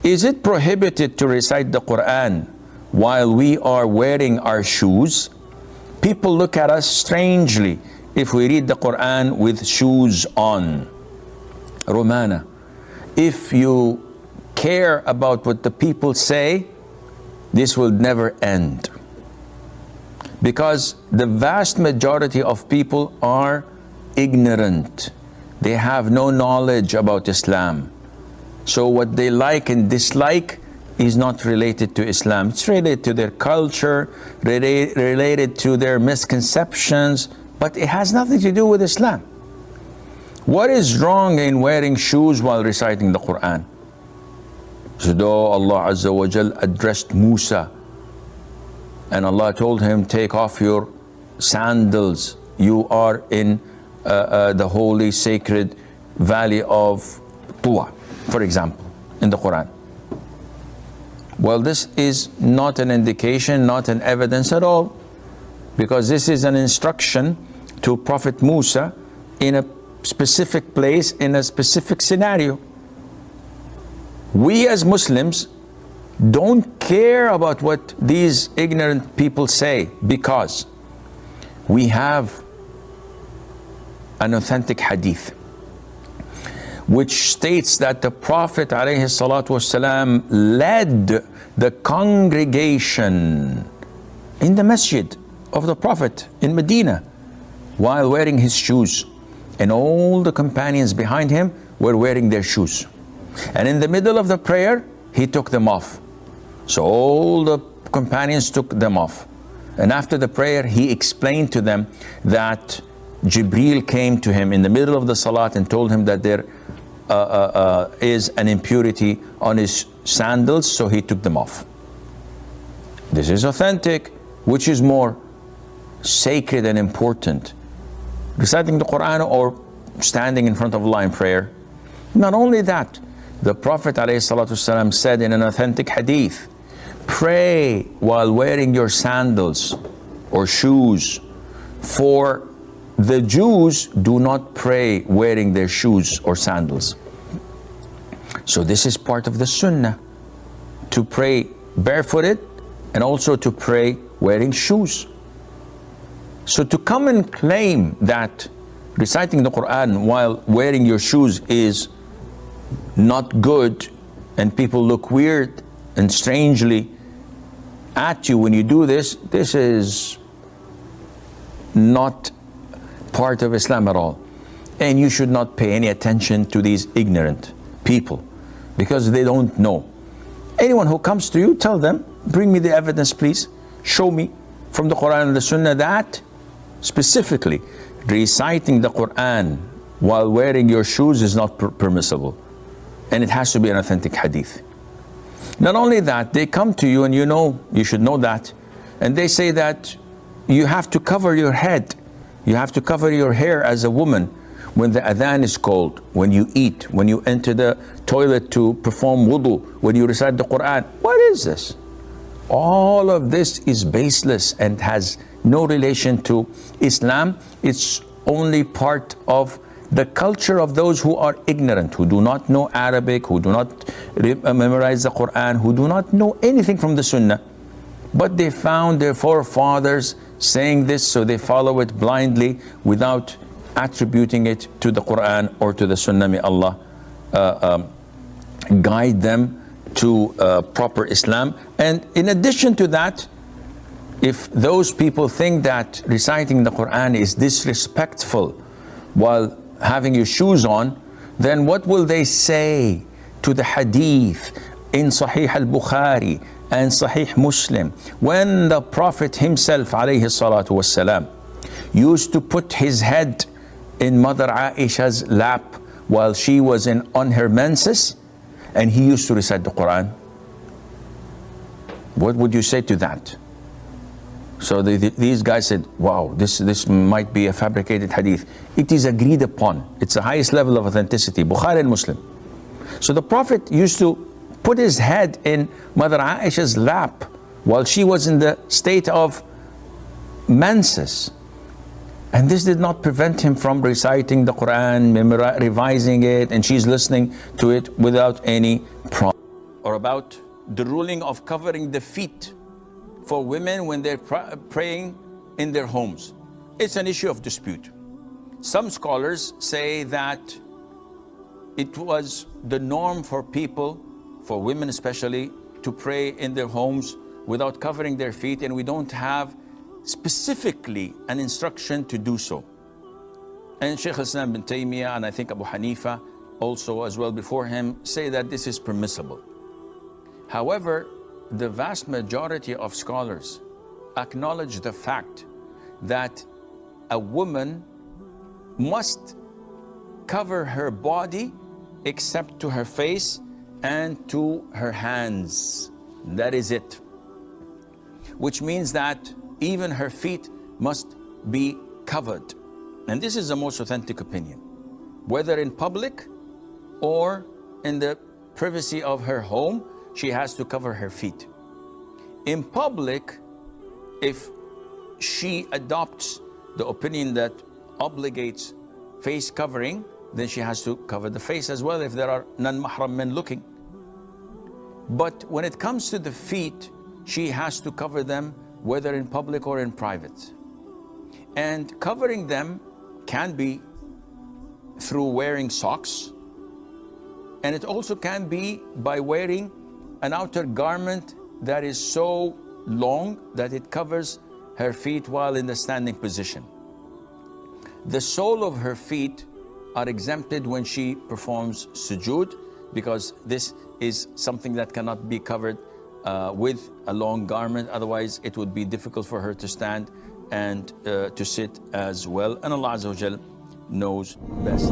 Is it prohibited to recite the Quran while we are wearing our shoes? People look at us strangely if we read the Quran with shoes on. Romana, if you care about what the people say, this will never end. Because the vast majority of people are ignorant. They have no knowledge about Islam. So what they like and dislike is not related to Islam. It's related to their culture, related to their misconceptions, but it has nothing to do with Islam. What is wrong in wearing shoes while reciting the Quran? So though Allah Azza wa Jal addressed Musa, and Allah told him, take off your sandals. You are in the holy, sacred valley of Tuwa, for example, in the Quran. Well, this is not an indication, not an evidence at all, because this is an instruction to Prophet Musa in a specific place, in a specific scenario. We as Muslims don't care about what these ignorant people say, because we have an authentic hadith which states that the Prophet ﷺ led the congregation in the masjid of the Prophet in Medina while wearing his shoes, and all the companions behind him were wearing their shoes, and in the middle of the prayer he took them off. So all the companions took them off, and after the prayer he explained to them that Jibreel came to him in the middle of the salat and told him that there is an impurity on his sandals, so he took them off. This is authentic. Which is more sacred and important, reciting the Quran or standing in front of Allah in prayer? Not only that, the Prophet ﷺ said in an authentic hadith, pray while wearing your sandals or shoes, for the Jews do not pray wearing their shoes or sandals. So this is part of the sunnah, to pray barefooted and also to pray wearing shoes. So to come and claim that reciting the Quran while wearing your shoes is not good, and people look weird and strangely at you when you do this, this is not part of Islam at all. And you should not pay any attention to these ignorant people, because they don't know. Anyone who comes to you, tell them, bring me the evidence please. Show me from the Quran and the Sunnah that specifically reciting the Quran while wearing your shoes is not permissible. And it has to be an authentic hadith. Not only that, they come to you, and you know, you should know that, and they say that you have to cover your head, you have to cover your hair as a woman when the adhan is called, when you eat, when you enter the toilet to perform wudu, when you recite the Quran. What is this? All of this is baseless and has no relation to Islam. It's only part of the culture of those who are ignorant, who do not know Arabic, who do not memorize the Quran, who do not know anything from the Sunnah. But they found their forefathers saying this, so they follow it blindly without attributing it to the Quran or to the Sunnah. May Allah guide them to proper Islam. And in addition to that, if those people think that reciting the Quran is disrespectful while having your shoes on, then what will they say to the hadith in Sahih al-Bukhari and Sahih Muslim, when the Prophet himself alayhi salatu wasalam used to put his head in Mother Aisha's lap while she was on her menses, and he used to recite the Quran? What would you say to that? So these guys said, wow, this might be a fabricated hadith. It is agreed upon. It's the highest level of authenticity, Bukhari and Muslim. So the Prophet used to put his head in Mother Aisha's lap while she was in the state of menses. And this did not prevent him from reciting the Quran, revising it, and she's listening to it without any problem. or about the ruling of covering the feet for women when they're praying in their homes. It's an issue of dispute. Some scholars say that it was the norm for people, for women especially, to pray in their homes without covering their feet, and we don't have specifically an instruction to do so. And Sheikh Islam bin Taymiyyah, and I think Abu Hanifa also as well before him, say that this is permissible. However, the vast majority of scholars acknowledge the fact that a woman must cover her body except to her face and to her hands. That is it. Which means that even her feet must be covered. And this is the most authentic opinion. Whether in public or in the privacy of her home, she has to cover her feet. In public, if she adopts the opinion that obligates face covering, then she has to cover the face as well if there are non-mahram men looking. But when it comes to the feet, she has to cover them whether in public or in private. And covering them can be through wearing socks, and it also can be by wearing an outer garment that is so long that it covers her feet while in the standing position. The sole of her feet are exempted when she performs sujood, because this is something that cannot be covered with a long garment. Otherwise, it would be difficult for her to stand and to sit as well. And Allah Azza wa Jal knows best.